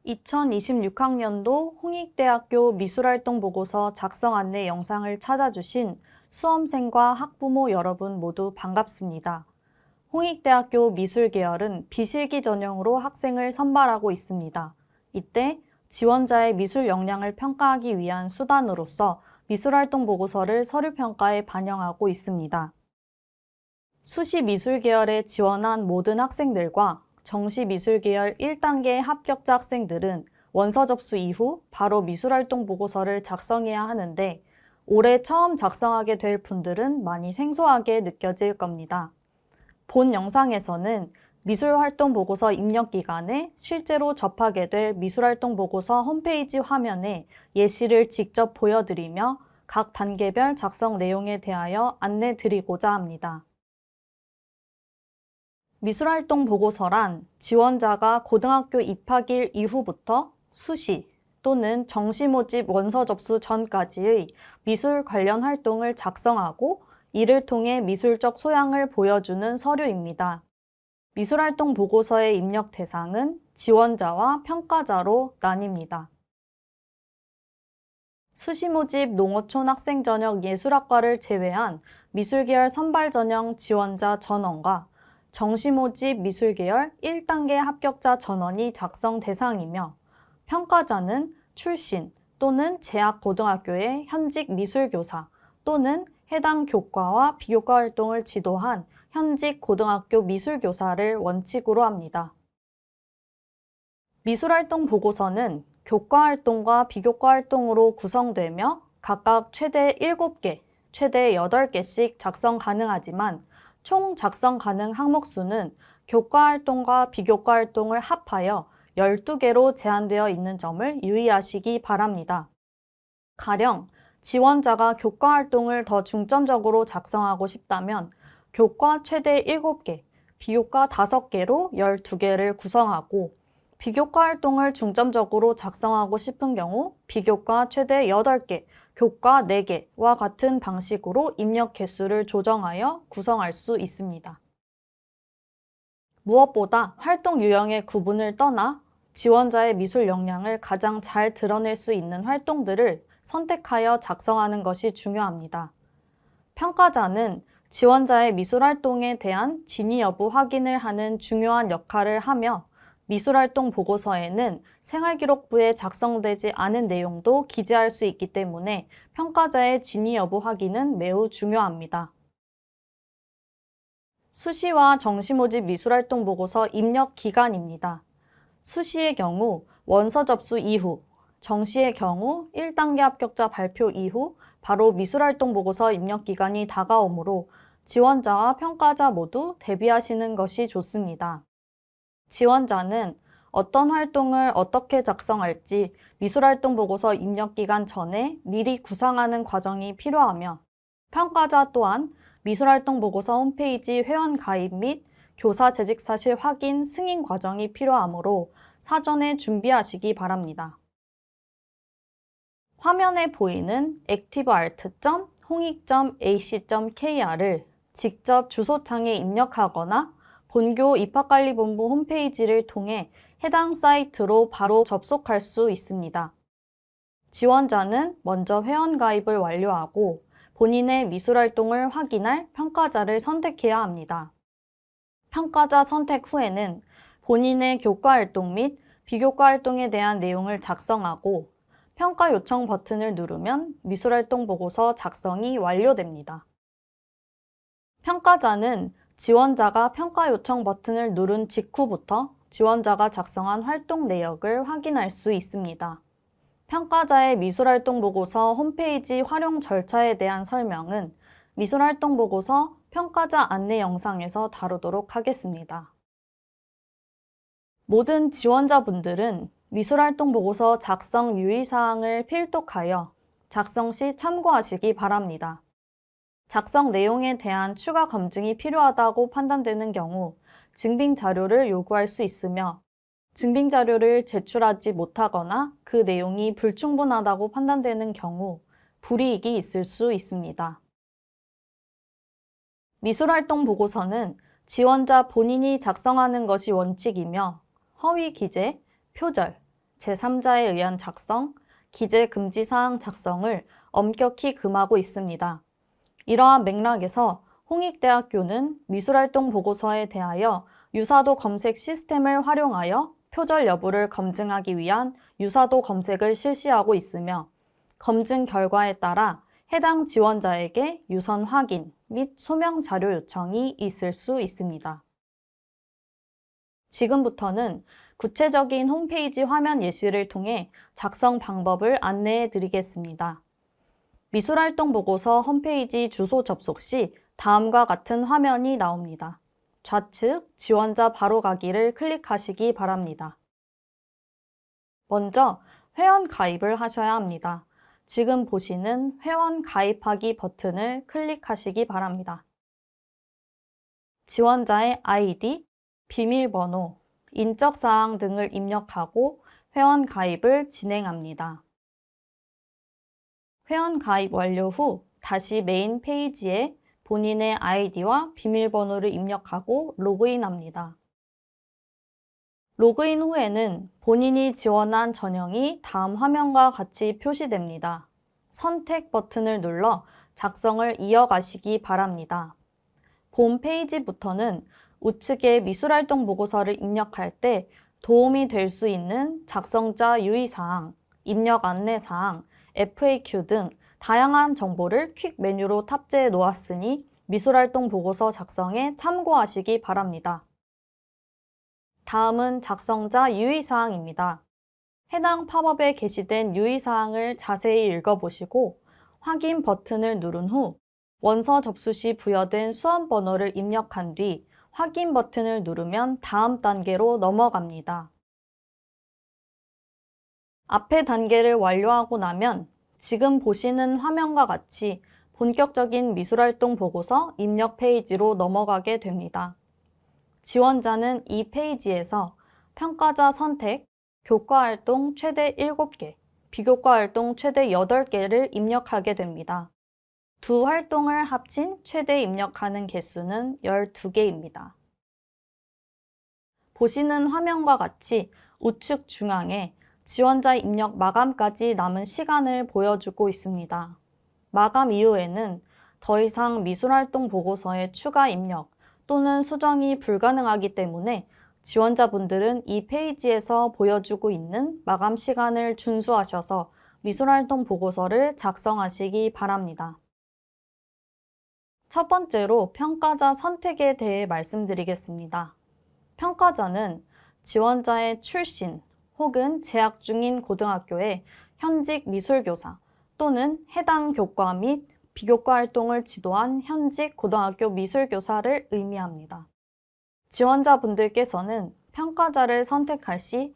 2026학년도 홍익대학교 미술활동 보고서 작성 안내 영상을 찾아주신 수험생과 학부모 여러분 모두 반갑습니다. 홍익대학교 미술계열은 비실기 전형으로 학생을 선발하고 있습니다. 이때 지원자의 미술 역량을 평가하기 위한 수단으로서 미술활동 보고서를 서류평가에 반영하고 있습니다. 수시 미술계열에 지원한 모든 학생들과 정시미술계열 1단계 합격자 학생들은 원서 접수 이후 바로 미술활동 보고서를 작성해야 하는데 올해 처음 작성하게 될 분들은 많이 생소하게 느껴질 겁니다. 본 영상에서는 미술활동 보고서 입력 기간에 실제로 접하게 될 미술활동 보고서 홈페이지 화면에 예시를 직접 보여드리며 각 단계별 작성 내용에 대하여 안내 드리고자 합니다. 미술활동 보고서란 지원자가 고등학교 입학일 이후부터 수시 또는 정시 모집 원서 접수 전까지의 미술 관련 활동을 작성하고 이를 통해 미술적 소양을 보여주는 서류입니다. 미술활동 보고서의 입력 대상은 지원자와 평가자로 나뉩니다. 수시 모집 농어촌 학생 전형 예술학과를 제외한 미술계열 선발 전형 지원자 전원과 정시 모집 미술계열 1단계 합격자 전원이 작성 대상이며 평가자는 출신 또는 재학 고등학교의 현직 미술교사 또는 해당 교과와 비교과 활동을 지도한 현직 고등학교 미술교사를 원칙으로 합니다. 미술활동 보고서는 교과 활동과 비교과 활동으로 구성되며 각각 최대 7개, 최대 8개씩 작성 가능하지만 총 작성 가능 항목 수는 교과 활동과 비교과 활동을 합하여 12개로 제한되어 있는 점을 유의하시기 바랍니다. 가령 지원자가 교과 활동을 더 중점적으로 작성하고 싶다면 교과 최대 7개, 비교과 5개로 12개를 구성하고 비교과 활동을 중점적으로 작성하고 싶은 경우 비교과 최대 8개, 교과 4개와 같은 방식으로 입력 개수를 조정하여 구성할 수 있습니다. 무엇보다 활동 유형의 구분을 떠나 지원자의 미술 역량을 가장 잘 드러낼 수 있는 활동들을 선택하여 작성하는 것이 중요합니다. 평가자는 지원자의 미술 활동에 대한 진위 여부 확인을 하는 중요한 역할을 하며 미술활동 보고서에는 생활기록부에 작성되지 않은 내용도 기재할 수 있기 때문에 평가자의 진위 여부 확인은 매우 중요합니다. 수시와 정시 모집 미술활동 보고서 입력 기간입니다. 수시의 경우 원서 접수 이후, 정시의 경우 1단계 합격자 발표 이후 바로 미술활동 보고서 입력 기간이 다가오므로 지원자와 평가자 모두 대비하시는 것이 좋습니다. 지원자는 어떤 활동을 어떻게 작성할지 미술활동 보고서 입력 기간 전에 미리 구상하는 과정이 필요하며 평가자 또한 미술활동 보고서 홈페이지 회원 가입 및 교사 재직 사실 확인 승인 과정이 필요하므로 사전에 준비하시기 바랍니다. 화면에 보이는 activeart.홍익.ac.kr을 직접 주소창에 입력하거나 본교 입학관리본부 홈페이지를 통해 해당 사이트로 바로 접속할 수 있습니다. 지원자는 먼저 회원가입을 완료하고 본인의 미술활동을 확인할 평가자를 선택해야 합니다. 평가자 선택 후에는 본인의 교과활동 및 비교과활동에 대한 내용을 작성하고 평가 요청 버튼을 누르면 미술활동 보고서 작성이 완료됩니다. 평가자는 지원자가 평가 요청 버튼을 누른 직후부터 지원자가 작성한 활동 내역을 확인할 수 있습니다. 평가자의 미술활동 보고서 홈페이지 활용 절차에 대한 설명은 미술활동 보고서 평가자 안내 영상에서 다루도록 하겠습니다. 모든 지원자분들은 미술활동 보고서 작성 유의사항을 필독하여 작성 시 참고하시기 바랍니다. 작성 내용에 대한 추가 검증이 필요하다고 판단되는 경우 증빙 자료를 요구할 수 있으며 증빙 자료를 제출하지 못하거나 그 내용이 불충분하다고 판단되는 경우 불이익이 있을 수 있습니다. 미술활동 보고서는 지원자 본인이 작성하는 것이 원칙이며 허위 기재, 표절, 제3자에 의한 작성, 기재 금지 사항 작성을 엄격히 금하고 있습니다. 이러한 맥락에서 홍익대학교는 미술활동 보고서에 대하여 유사도 검색 시스템을 활용하여 표절 여부를 검증하기 위한 유사도 검색을 실시하고 있으며 검증 결과에 따라 해당 지원자에게 유선 확인 및 소명 자료 요청이 있을 수 있습니다. 지금부터는 구체적인 홈페이지 화면 예시를 통해 작성 방법을 안내해 드리겠습니다. 미술활동 보고서 홈페이지 주소 접속 시 다음과 같은 화면이 나옵니다. 좌측 지원자 바로 가기를 클릭하시기 바랍니다. 먼저 회원 가입을 하셔야 합니다. 지금 보시는 회원 가입하기 버튼을 클릭하시기 바랍니다. 지원자의 아이디, 비밀번호, 인적사항 등을 입력하고 회원 가입을 진행합니다. 회원 가입 완료 후 다시 메인 페이지에 본인의 아이디와 비밀번호를 입력하고 로그인합니다. 로그인 후에는 본인이 지원한 전형이 다음 화면과 같이 표시됩니다. 선택 버튼을 눌러 작성을 이어가시기 바랍니다. 본 페이지부터는 우측에 미술활동 보고서를 입력할 때 도움이 될 수 있는 작성자 유의사항, 입력 안내사항, FAQ 등 다양한 정보를 퀵 메뉴로 탑재해 놓았으니 미술활동 보고서 작성에 참고하시기 바랍니다. 다음은 작성자 유의사항입니다. 해당 팝업에 게시된 유의사항을 자세히 읽어보시고 확인 버튼을 누른 후 원서 접수 시 부여된 수험번호를 입력한 뒤 확인 버튼을 누르면 다음 단계로 넘어갑니다. 앞의 단계를 완료하고 나면 지금 보시는 화면과 같이 본격적인 미술활동 보고서 입력 페이지로 넘어가게 됩니다. 지원자는 이 페이지에서 평가자 선택, 교과활동 최대 7개, 비교과활동 최대 8개를 입력하게 됩니다. 두 활동을 합친 최대 입력하는 개수는 12개입니다. 보시는 화면과 같이 우측 중앙에 지원자 입력 마감까지 남은 시간을 보여주고 있습니다. 마감 이후에는 더 이상 미술활동 보고서에 추가 입력 또는 수정이 불가능하기 때문에 지원자분들은 이 페이지에서 보여주고 있는 마감 시간을 준수하셔서 미술활동 보고서를 작성하시기 바랍니다. 첫 번째로 평가자 선택에 대해 말씀드리겠습니다. 평가자는 지원자의 출신 혹은 재학 중인 고등학교의 현직 미술교사 또는 해당 교과 및 비교과 활동을 지도한 현직 고등학교 미술교사를 의미합니다. 지원자분들께서는 평가자를 선택할 시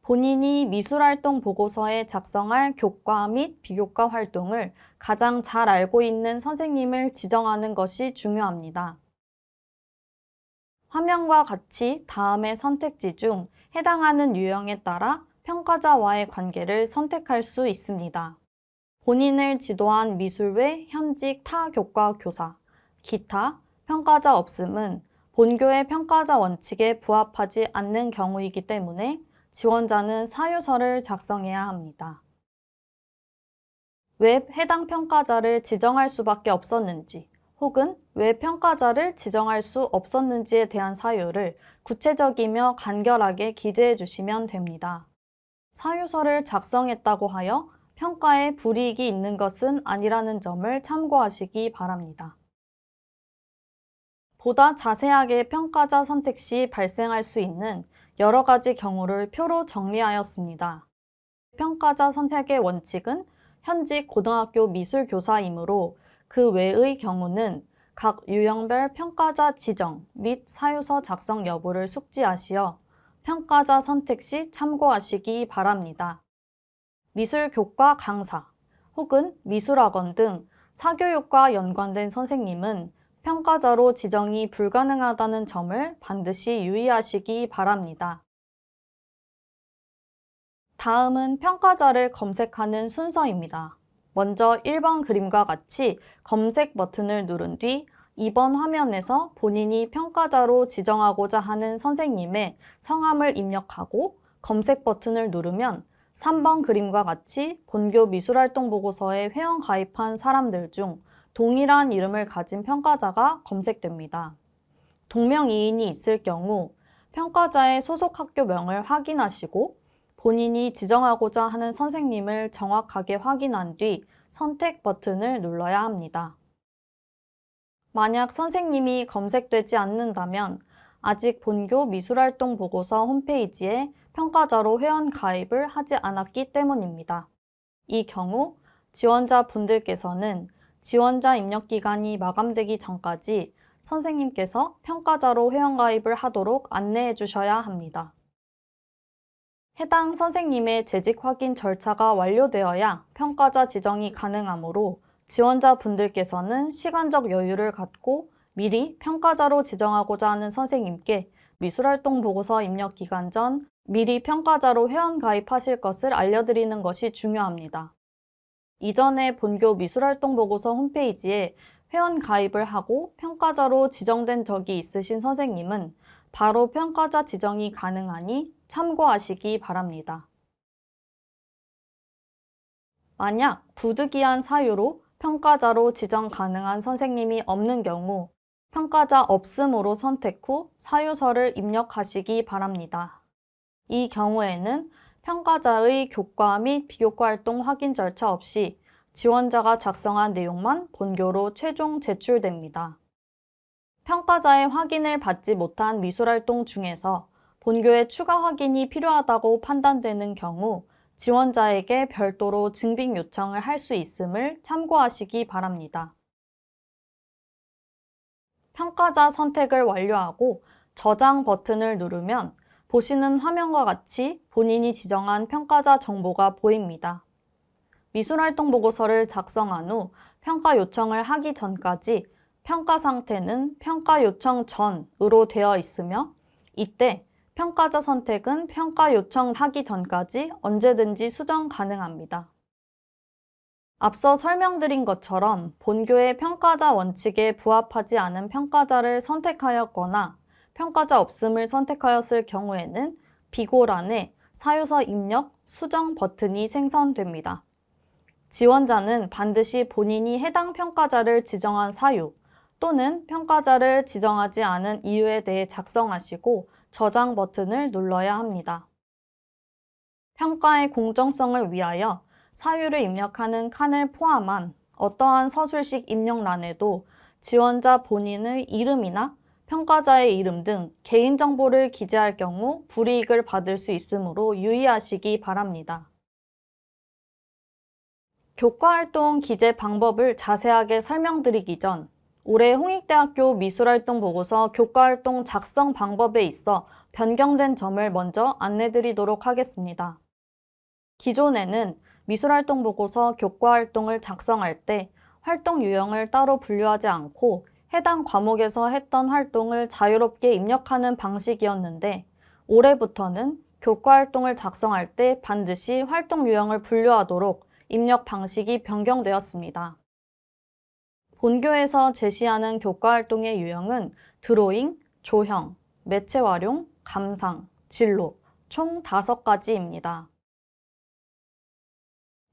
본인이 미술활동 보고서에 작성할 교과 및 비교과 활동을 가장 잘 알고 있는 선생님을 지정하는 것이 중요합니다. 화면과 같이 다음의 선택지 중 해당하는 유형에 따라 평가자와의 관계를 선택할 수 있습니다. 본인을 지도한 미술외 현직 타 교과 교사, 기타, 평가자 없음은 본교의 평가자 원칙에 부합하지 않는 경우이기 때문에 지원자는 사유서를 작성해야 합니다. 왜 해당 평가자를 지정할 수밖에 없었는지 혹은 왜 평가자를 지정할 수 없었는지에 대한 사유를 구체적이며 간결하게 기재해 주시면 됩니다. 사유서를 작성했다고 하여 평가에 불이익이 있는 것은 아니라는 점을 참고하시기 바랍니다. 보다 자세하게 평가자 선택 시 발생할 수 있는 여러 가지 경우를 표로 정리하였습니다. 평가자 선택의 원칙은 현직 고등학교 미술교사이므로 그 외의 경우는 각 유형별 평가자 지정 및 사유서 작성 여부를 숙지하시어 평가자 선택 시 참고하시기 바랍니다. 미술교과 강사 혹은 미술학원 등 사교육과 연관된 선생님은 평가자로 지정이 불가능하다는 점을 반드시 유의하시기 바랍니다. 다음은 평가자를 검색하는 순서입니다. 먼저 1번 그림과 같이 검색 버튼을 누른 뒤 2번 화면에서 본인이 평가자로 지정하고자 하는 선생님의 성함을 입력하고 검색 버튼을 누르면 3번 그림과 같이 본교 미술활동 보고서에 회원 가입한 사람들 중 동일한 이름을 가진 평가자가 검색됩니다. 동명이인이 있을 경우 평가자의 소속 학교명을 확인하시고 본인이 지정하고자 하는 선생님을 정확하게 확인한 뒤 선택 버튼을 눌러야 합니다. 만약 선생님이 검색되지 않는다면 아직 본교 미술활동 보고서 홈페이지에 평가자로 회원 가입을 하지 않았기 때문입니다. 이 경우 지원자 분들께서는 지원자 입력 기간이 마감되기 전까지 선생님께서 평가자로 회원 가입을 하도록 안내해 주셔야 합니다. 해당 선생님의 재직 확인 절차가 완료되어야 평가자 지정이 가능하므로 지원자 분들께서는 시간적 여유를 갖고 미리 평가자로 지정하고자 하는 선생님께 미술활동 보고서 입력 기간 전 미리 평가자로 회원 가입하실 것을 알려드리는 것이 중요합니다. 이전에 본교 미술활동 보고서 홈페이지에 회원 가입을 하고 평가자로 지정된 적이 있으신 선생님은 바로 평가자 지정이 가능하니 참고하시기 바랍니다. 만약 부득이한 사유로 평가자로 지정 가능한 선생님이 없는 경우 평가자 없음으로 선택 후 사유서를 입력하시기 바랍니다. 이 경우에는 평가자의 교과 및 비교과 활동 확인 절차 없이 지원자가 작성한 내용만 본교로 최종 제출됩니다. 평가자의 확인을 받지 못한 미술활동 중에서 본교의 추가 확인이 필요하다고 판단되는 경우 지원자에게 별도로 증빙 요청을 할 수 있음을 참고하시기 바랍니다. 평가자 선택을 완료하고 저장 버튼을 누르면 보시는 화면과 같이 본인이 지정한 평가자 정보가 보입니다. 미술활동 보고서를 작성한 후 평가 요청을 하기 전까지 평가 상태는 평가 요청 전으로 되어 있으며 이때 평가자 선택은 평가 요청하기 전까지 언제든지 수정 가능합니다. 앞서 설명드린 것처럼 본교의 평가자 원칙에 부합하지 않은 평가자를 선택하였거나 평가자 없음을 선택하였을 경우에는 비고란에 사유서 입력, 수정 버튼이 생성됩니다. 지원자는 반드시 본인이 해당 평가자를 지정한 사유 또는 평가자를 지정하지 않은 이유에 대해 작성하시고 저장 버튼을 눌러야 합니다. 평가의 공정성을 위하여 사유를 입력하는 칸을 포함한 어떠한 서술식 입력란에도 지원자 본인의 이름이나 평가자의 이름 등 개인정보를 기재할 경우 불이익을 받을 수 있으므로 유의하시기 바랍니다. 교과활동 기재 방법을 자세하게 설명드리기 전 올해 홍익대학교 미술활동 보고서 교과활동 작성 방법에 있어 변경된 점을 먼저 안내드리도록 하겠습니다. 기존에는 미술활동 보고서 교과활동을 작성할 때 활동 유형을 따로 분류하지 않고 해당 과목에서 했던 활동을 자유롭게 입력하는 방식이었는데 올해부터는 교과활동을 작성할 때 반드시 활동 유형을 분류하도록 입력 방식이 변경되었습니다. 본교에서 제시하는 교과활동의 유형은 드로잉, 조형, 매체 활용, 감상, 진로 총 5가지입니다.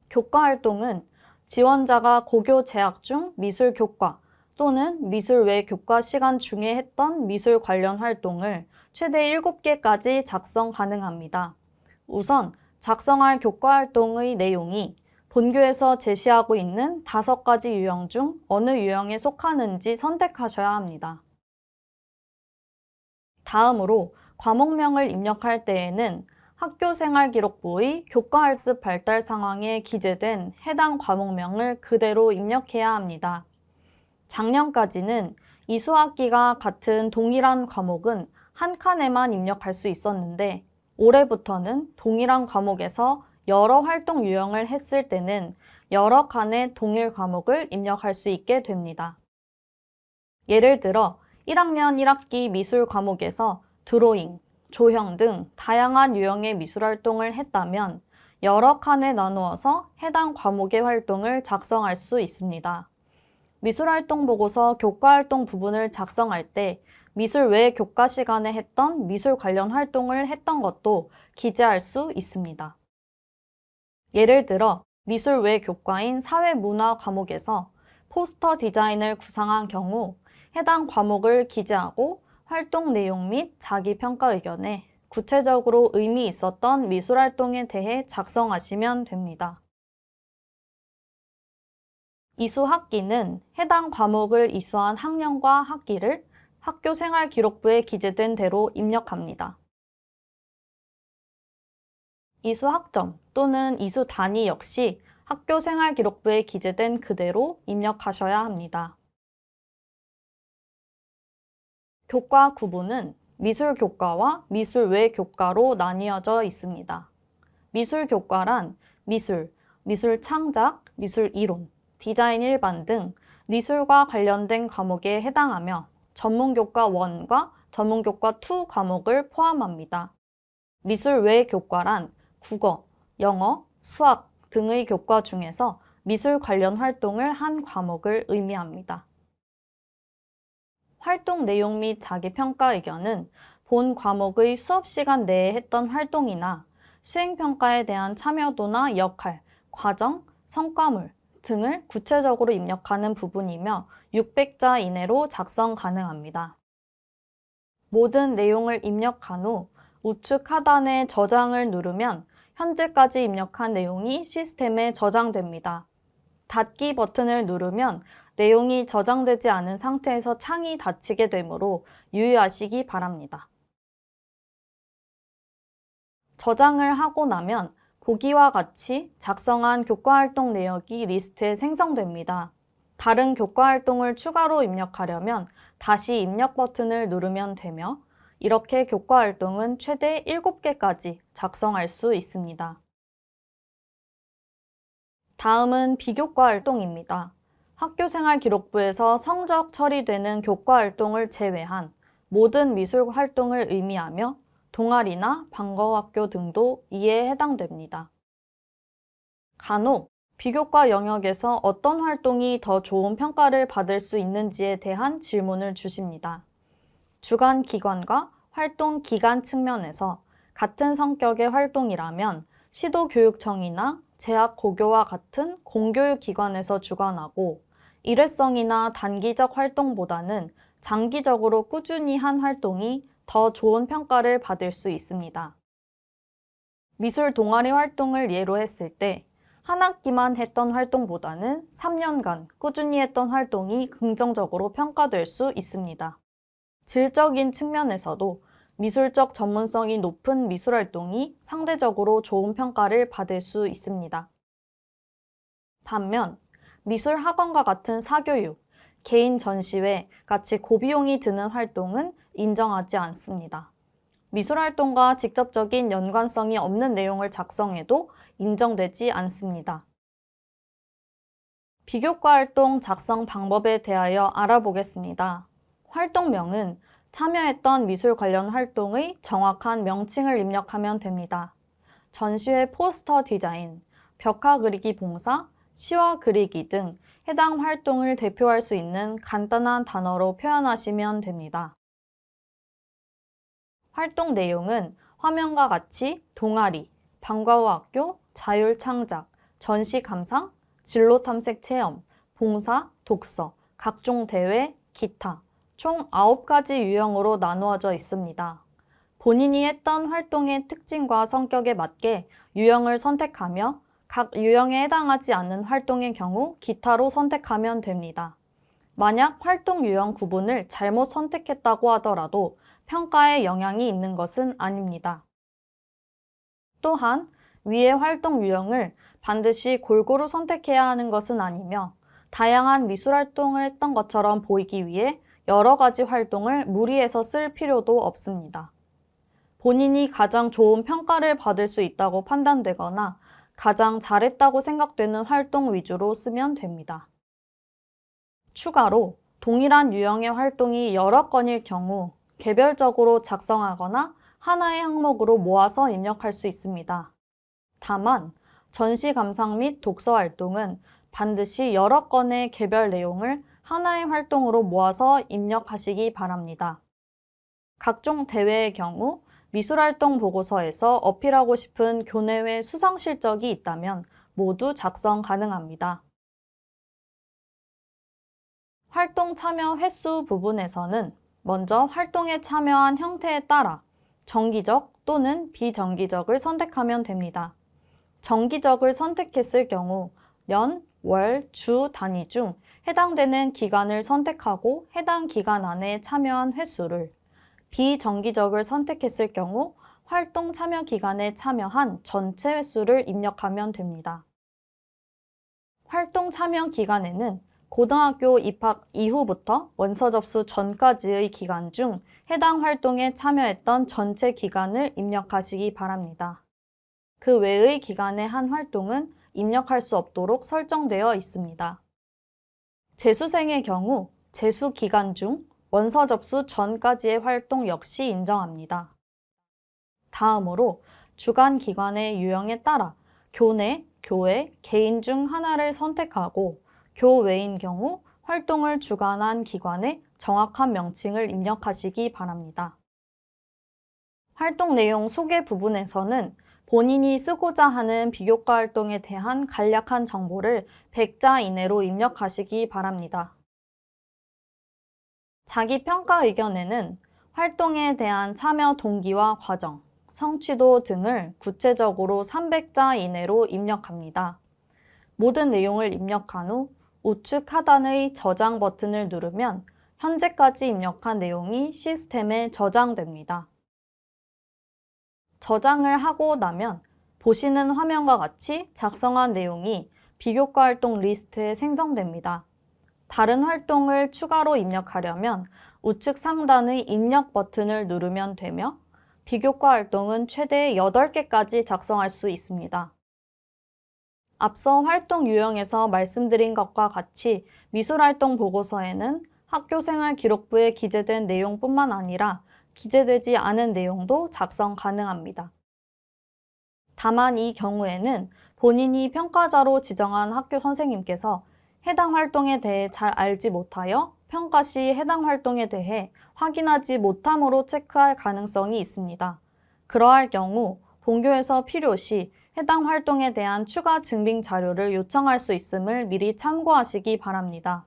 교과활동은 지원자가 고교 재학 중 미술 교과 또는 미술 외 교과 시간 중에 했던 미술 관련 활동을 최대 7개까지 작성 가능합니다. 우선 작성할 교과활동의 내용이 본교에서 제시하고 있는 5가지 유형 중 어느 유형에 속하는지 선택하셔야 합니다. 다음으로 과목명을 입력할 때에는 학교생활기록부의 교과학습 발달 상황에 기재된 해당 과목명을 그대로 입력해야 합니다. 작년까지는 이 수학기가 같은 동일한 과목은 한 칸에만 입력할 수 있었는데 올해부터는 동일한 과목에서 여러 활동 유형을 했을 때는 여러 칸의 동일 과목을 입력할 수 있게 됩니다. 예를 들어 1학년 1학기 미술 과목에서 드로잉, 조형 등 다양한 유형의 미술활동을 했다면 여러 칸에 나누어서 해당 과목의 활동을 작성할 수 있습니다. 미술활동 보고서 교과활동 부분을 작성할 때 미술 외 교과 시간에 했던 미술 관련 활동을 했던 것도 기재할 수 있습니다. 예를 들어 미술 외 교과인 사회문화 과목에서 포스터 디자인을 구상한 경우 해당 과목을 기재하고 활동 내용 및 자기평가 의견에 구체적으로 의미 있었던 미술활동에 대해 작성하시면 됩니다. 이수학기는 해당 과목을 이수한 학년과 학기를 학교생활기록부에 기재된 대로 입력합니다. 이수학점 또는 이수단위 역시 학교생활기록부에 기재된 그대로 입력하셔야 합니다. 교과 구분은 미술교과와 미술 외 교과로 나뉘어져 있습니다. 미술교과란 미술, 미술창작, 미술이론, 디자인 일반 등 미술과 관련된 과목에 해당하며 전문교과 1과 전문교과 2 과목을 포함합니다. 미술 외 교과란 국어, 영어, 수학 등의 교과 중에서 미술 관련 활동을 한 과목을 의미합니다. 활동 내용 및 자기평가 의견은 본 과목의 수업 시간 내에 했던 활동이나 수행평가에 대한 참여도나 역할, 과정, 성과물 등을 구체적으로 입력하는 부분이며 600자 이내로 작성 가능합니다. 모든 내용을 입력한 후 우측 하단의 저장을 누르면 현재까지 입력한 내용이 시스템에 저장됩니다. 닫기 버튼을 누르면 내용이 저장되지 않은 상태에서 창이 닫히게 되므로 유의하시기 바랍니다. 저장을 하고 나면 보기와 같이 작성한 교과활동 내역이 리스트에 생성됩니다. 다른 교과활동을 추가로 입력하려면 다시 입력 버튼을 누르면 되며 이렇게 교과활동은 최대 7개까지 작성할 수 있습니다. 다음은 비교과활동입니다. 학교생활기록부에서 성적 처리되는 교과활동을 제외한 모든 미술활동을 의미하며 동아리나 방과후학교 등도 이에 해당됩니다. 간혹 비교과 영역에서 어떤 활동이 더 좋은 평가를 받을 수 있는지에 대한 질문을 주십니다. 주관 기관과 활동 기간 측면에서 같은 성격의 활동이라면 시도교육청이나 재학고교와 같은 공교육 기관에서 주관하고 일회성이나 단기적 활동보다는 장기적으로 꾸준히 한 활동이 더 좋은 평가를 받을 수 있습니다. 미술 동아리 활동을 예로 했을 때 한 학기만 했던 활동보다는 3년간 꾸준히 했던 활동이 긍정적으로 평가될 수 있습니다. 질적인 측면에서도 미술적 전문성이 높은 미술활동이 상대적으로 좋은 평가를 받을 수 있습니다. 반면 미술학원과 같은 사교육, 개인 전시회 같이 고비용이 드는 활동은 인정하지 않습니다. 미술활동과 직접적인 연관성이 없는 내용을 작성해도 인정되지 않습니다. 비교과 활동 작성 방법에 대하여 알아보겠습니다. 활동명은 참여했던 미술 관련 활동의 정확한 명칭을 입력하면 됩니다. 전시회 포스터 디자인, 벽화 그리기 봉사, 시와 그리기 등 해당 활동을 대표할 수 있는 간단한 단어로 표현하시면 됩니다. 활동 내용은 화면과 같이 동아리, 방과후학교, 자율창작, 전시 감상, 진로 탐색 체험, 봉사, 독서, 각종 대회, 기타 총 9가지 유형으로 나누어져 있습니다. 본인이 했던 활동의 특징과 성격에 맞게 유형을 선택하며 각 유형에 해당하지 않는 활동의 경우 기타로 선택하면 됩니다. 만약 활동 유형 구분을 잘못 선택했다고 하더라도 평가에 영향이 있는 것은 아닙니다. 또한 위의 활동 유형을 반드시 골고루 선택해야 하는 것은 아니며 다양한 미술활동을 했던 것처럼 보이기 위해 여러 가지 활동을 무리해서 쓸 필요도 없습니다. 본인이 가장 좋은 평가를 받을 수 있다고 판단되거나 가장 잘했다고 생각되는 활동 위주로 쓰면 됩니다. 추가로 동일한 유형의 활동이 여러 건일 경우 개별적으로 작성하거나 하나의 항목으로 모아서 입력할 수 있습니다. 다만 전시 감상 및 독서 활동은 반드시 여러 건의 개별 내용을 하나의 활동으로 모아서 입력하시기 바랍니다. 각종 대회의 경우 미술활동 보고서에서 어필하고 싶은 교내외 수상 실적이 있다면 모두 작성 가능합니다. 활동 참여 횟수 부분에서는 먼저 활동에 참여한 형태에 따라 정기적 또는 비정기적을 선택하면 됩니다. 정기적을 선택했을 경우 년, 월, 주 단위 중 해당되는 기간을 선택하고 해당 기간 안에 참여한 횟수를, 비정기적을 선택했을 경우 활동 참여 기간에 참여한 전체 횟수를 입력하면 됩니다. 활동 참여 기간에는 고등학교 입학 이후부터 원서 접수 전까지의 기간 중 해당 활동에 참여했던 전체 기간을 입력하시기 바랍니다. 그 외의 기간의 한 활동은 입력할 수 없도록 설정되어 있습니다. 재수생의 경우 재수 기간 중 원서 접수 전까지의 활동 역시 인정합니다. 다음으로 주관 기관의 유형에 따라 교내, 교회, 개인 중 하나를 선택하고 교외인 경우 활동을 주관한 기관의 정확한 명칭을 입력하시기 바랍니다. 활동 내용 소개 부분에서는 본인이 쓰고자 하는 비교과 활동에 대한 간략한 정보를 100자 이내로 입력하시기 바랍니다. 자기 평가 의견에는 활동에 대한 참여 동기와 과정, 성취도 등을 구체적으로 300자 이내로 입력합니다. 모든 내용을 입력한 후 우측 하단의 저장 버튼을 누르면 현재까지 입력한 내용이 시스템에 저장됩니다. 저장을 하고 나면 보시는 화면과 같이 작성한 내용이 비교과 활동 리스트에 생성됩니다. 다른 활동을 추가로 입력하려면 우측 상단의 입력 버튼을 누르면 되며 비교과 활동은 최대 8개까지 작성할 수 있습니다. 앞서 활동 유형에서 말씀드린 것과 같이 미술활동 보고서에는 학교생활기록부에 기재된 내용뿐만 아니라 기재되지 않은 내용도 작성 가능합니다. 다만 이 경우에는 본인이 평가자로 지정한 학교 선생님께서 해당 활동에 대해 잘 알지 못하여 평가 시 해당 활동에 대해 확인하지 못함으로 체크할 가능성이 있습니다. 그러할 경우 본교에서 필요시 해당 활동에 대한 추가 증빙 자료를 요청할 수 있음을 미리 참고하시기 바랍니다.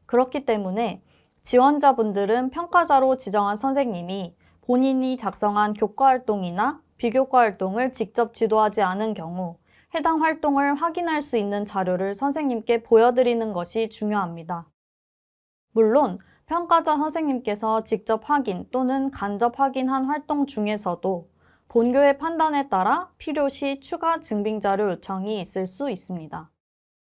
그렇기 때문에 지원자분들은 평가자로 지정한 선생님이 본인이 작성한 교과 활동이나 비교과 활동을 직접 지도하지 않은 경우 해당 활동을 확인할 수 있는 자료를 선생님께 보여드리는 것이 중요합니다. 물론 평가자 선생님께서 직접 확인 또는 간접 확인한 활동 중에서도 본교의 판단에 따라 필요시 추가 증빙자료 요청이 있을 수 있습니다.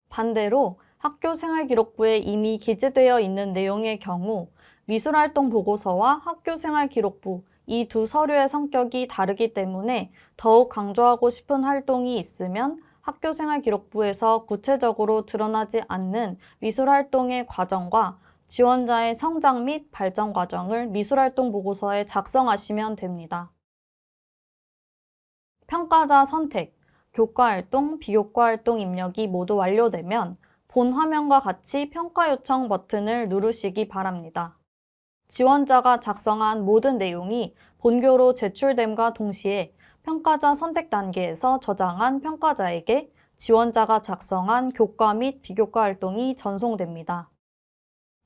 반대로 학교생활기록부에 이미 기재되어 있는 내용의 경우 미술활동 보고서와 학교생활기록부 이 두 서류의 성격이 다르기 때문에 더욱 강조하고 싶은 활동이 있으면 학교생활기록부에서 구체적으로 드러나지 않는 미술활동의 과정과 지원자의 성장 및 발전 과정을 미술활동 보고서에 작성하시면 됩니다. 평가자 선택, 교과활동, 비교과활동 입력이 모두 완료되면 본 화면과 같이 평가 요청 버튼을 누르시기 바랍니다. 지원자가 작성한 모든 내용이 본교로 제출됨과 동시에 평가자 선택 단계에서 저장한 평가자에게 지원자가 작성한 교과 및 비교과 활동이 전송됩니다.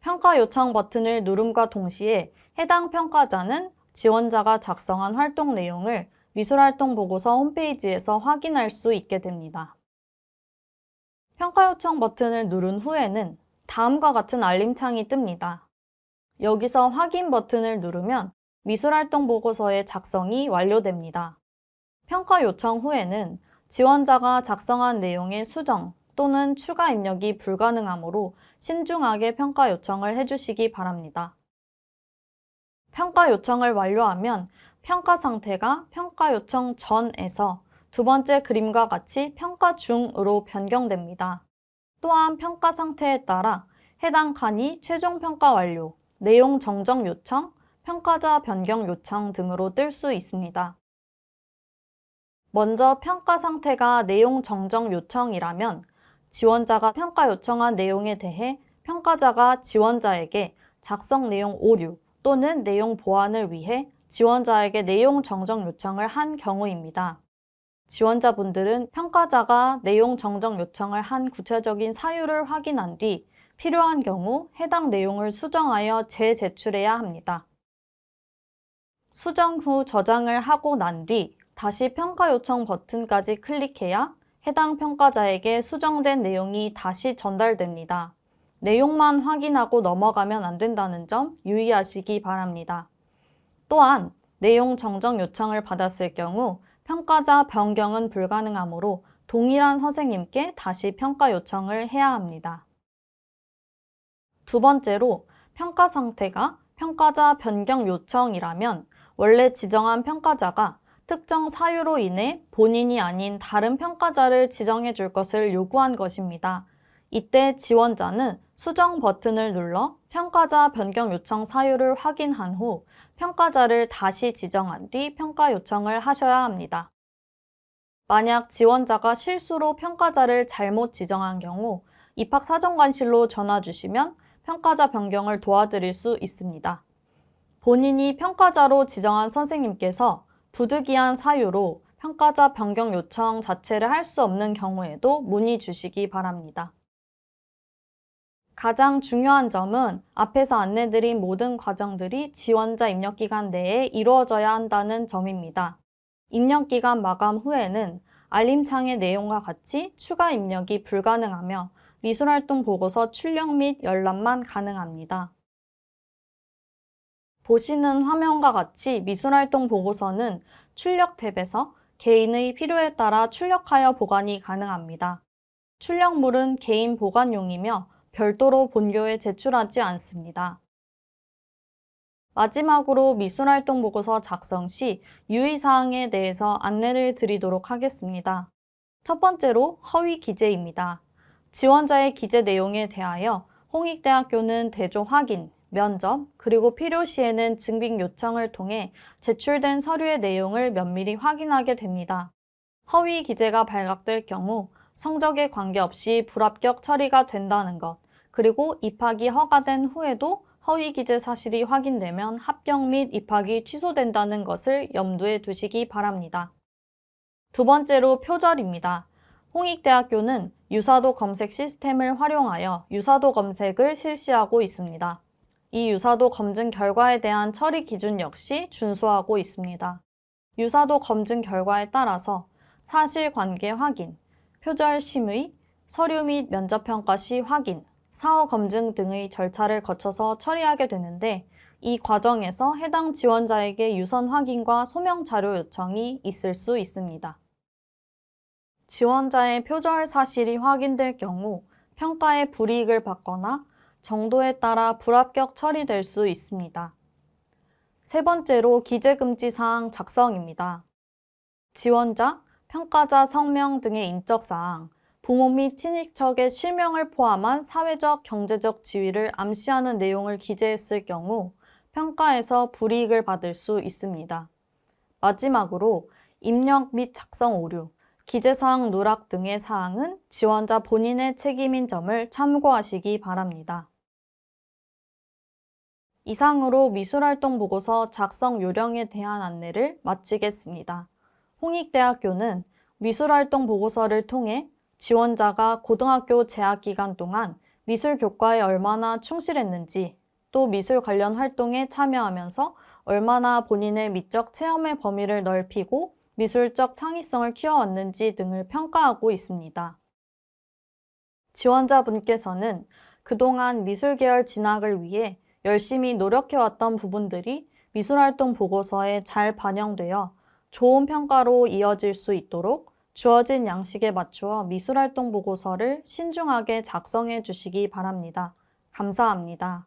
평가 요청 버튼을 누름과 동시에 해당 평가자는 지원자가 작성한 활동 내용을 미술활동 보고서 홈페이지에서 확인할 수 있게 됩니다. 평가 요청 버튼을 누른 후에는 다음과 같은 알림창이 뜹니다. 여기서 확인 버튼을 누르면 미술활동 보고서의 작성이 완료됩니다. 평가 요청 후에는 지원자가 작성한 내용의 수정 또는 추가 입력이 불가능하므로 신중하게 평가 요청을 해주시기 바랍니다. 평가 요청을 완료하면 평가 상태가 평가 요청 전에서 두 번째 그림과 같이 평가 중으로 변경됩니다. 또한 평가 상태에 따라 해당 칸이 최종 평가 완료, 내용 정정 요청, 평가자 변경 요청 등으로 뜰 수 있습니다. 먼저 평가 상태가 내용 정정 요청이라면 지원자가 평가 요청한 내용에 대해 평가자가 지원자에게 작성 내용 오류 또는 내용 보완을 위해 지원자에게 내용 정정 요청을 한 경우입니다. 지원자분들은 평가자가 내용 정정 요청을 한 구체적인 사유를 확인한 뒤 필요한 경우 해당 내용을 수정하여 재제출해야 합니다. 수정 후 저장을 하고 난 뒤 다시 평가 요청 버튼까지 클릭해야 해당 평가자에게 수정된 내용이 다시 전달됩니다. 내용만 확인하고 넘어가면 안 된다는 점 유의하시기 바랍니다. 또한 내용 정정 요청을 받았을 경우 평가자 변경은 불가능하므로 동일한 선생님께 다시 평가 요청을 해야 합니다. 두 번째로 평가 상태가 평가자 변경 요청이라면 원래 지정한 평가자가 특정 사유로 인해 본인이 아닌 다른 평가자를 지정해 줄 것을 요구한 것입니다. 이때 지원자는 수정 버튼을 눌러 평가자 변경 요청 사유를 확인한 후 평가자를 다시 지정한 뒤 평가 요청을 하셔야 합니다. 만약 지원자가 실수로 평가자를 잘못 지정한 경우 입학사정관실로 전화 주시면 평가자 변경을 도와드릴 수 있습니다. 본인이 평가자로 지정한 선생님께서 부득이한 사유로 평가자 변경 요청 자체를 할 수 없는 경우에도 문의 주시기 바랍니다. 가장 중요한 점은 앞에서 안내드린 모든 과정들이 지원자 입력기간 내에 이루어져야 한다는 점입니다. 입력기간 마감 후에는 알림창의 내용과 같이 추가 입력이 불가능하며 미술활동 보고서 출력 및 열람만 가능합니다. 보시는 화면과 같이 미술활동 보고서는 출력 탭에서 개인의 필요에 따라 출력하여 보관이 가능합니다. 출력물은 개인 보관용이며 별도로 본교에 제출하지 않습니다. 마지막으로 미술활동 보고서 작성 시 유의사항에 대해서 안내를 드리도록 하겠습니다. 첫 번째로 허위 기재입니다. 지원자의 기재 내용에 대하여 홍익대학교는 대조 확인, 면접, 그리고 필요시에는 증빙 요청을 통해 제출된 서류의 내용을 면밀히 확인하게 됩니다. 허위 기재가 발각될 경우 성적에 관계없이 불합격 처리가 된다는 것, 그리고 입학이 허가된 후에도 허위 기재 사실이 확인되면 합격 및 입학이 취소된다는 것을 염두에 두시기 바랍니다. 두 번째로 표절입니다. 홍익대학교는 유사도 검색 시스템을 활용하여 유사도 검색을 실시하고 있습니다. 이 유사도 검증 결과에 대한 처리 기준 역시 준수하고 있습니다. 유사도 검증 결과에 따라서 사실관계 확인, 표절 심의, 서류 및 면접평가 시 확인, 사후 검증 등의 절차를 거쳐서 처리하게 되는데 이 과정에서 해당 지원자에게 유선 확인과 소명 자료 요청이 있을 수 있습니다. 지원자의 표절 사실이 확인될 경우 평가에 불이익을 받거나 정도에 따라 불합격 처리될 수 있습니다. 세 번째로 기재금지 사항 작성입니다. 지원자, 평가자 성명 등의 인적사항, 부모 및 친인척의 실명을 포함한 사회적, 경제적 지위를 암시하는 내용을 기재했을 경우 평가에서 불이익을 받을 수 있습니다. 마지막으로 입력 및 작성 오류, 기재사항 누락 등의 사항은 지원자 본인의 책임인 점을 참고하시기 바랍니다. 이상으로 미술활동 보고서 작성 요령에 대한 안내를 마치겠습니다. 홍익대학교는 미술활동 보고서를 통해 지원자가 고등학교 재학 기간 동안 미술 교과에 얼마나 충실했는지, 또 미술 관련 활동에 참여하면서 얼마나 본인의 미적 체험의 범위를 넓히고 미술적 창의성을 키워왔는지 등을 평가하고 있습니다. 지원자분께서는 그동안 미술계열 진학을 위해 열심히 노력해왔던 부분들이 미술활동 보고서에 잘 반영되어 좋은 평가로 이어질 수 있도록 주어진 양식에 맞추어 미술활동 보고서를 신중하게 작성해 주시기 바랍니다. 감사합니다.